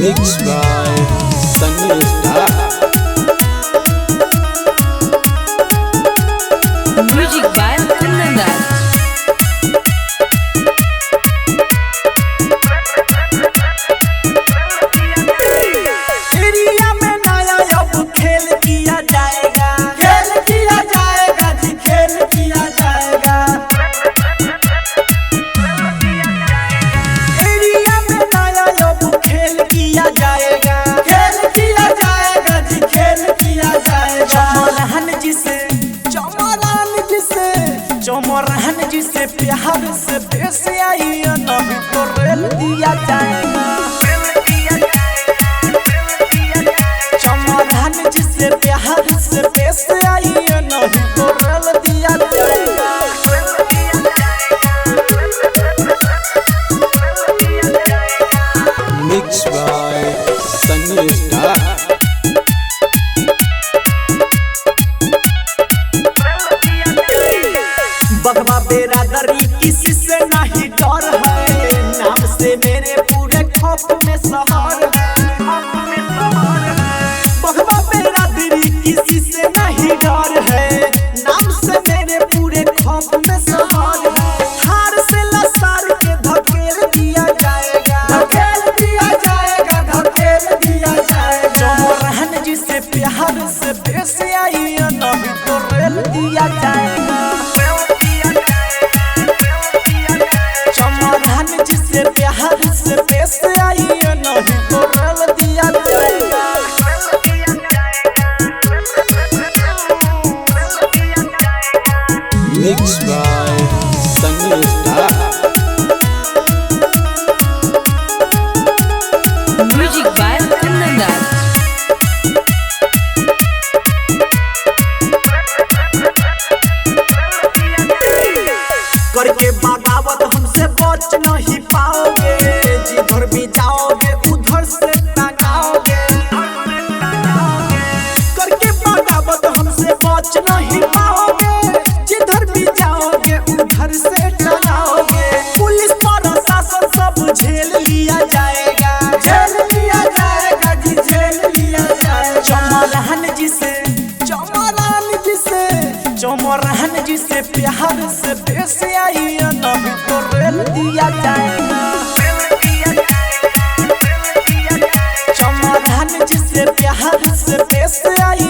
Mixed by Sunny Star. Music by Kundan. चमरान जी से प्यार से पेश आई नहीं तो रेल दिया जाएगा। चमरान जी से प्यार से पेश आई नहीं तो रेल दिया जाएगा। Mixed by Sunny Star. बगवा बेरादरी किसी से नहीं डर है, नाम से मेरे पूरे खौफ में शहर है। बगवा बेरादरी किसी से नहीं डर है, नाम से मेरे पूरे खौफ में शहर है। हार से लसार के धकेल दिया जाएगा, धकेल दिया जाएगा, धकेल दिया जाएगा। चमरान जी से प्यार से पेश आई नहीं तो रेल दिया जाएगा। जिससे प्यार से पेश आई नहीं तो रेल दिया जाएगा। Mixed by Sunny Star. Music by Kundan. करके बगावत हमसे बच नहीं पाओगे, जिधर भी जाओगे उधर से टंगाओगे। करके बगावत हमसे बच नहीं पाओगे, जिधर भी जाओगे उधर से टंगाओगे। पुलिस प्रशासन सब झेल लिया जाएगा, झेल लिया जाएगा जी, झेल लिया जाएगा। चमरान जी से चमरान जी से प्यार से पेश आई नहीं तो रेल दिया जाएगा। चमरान जी से प्यार से पेश आई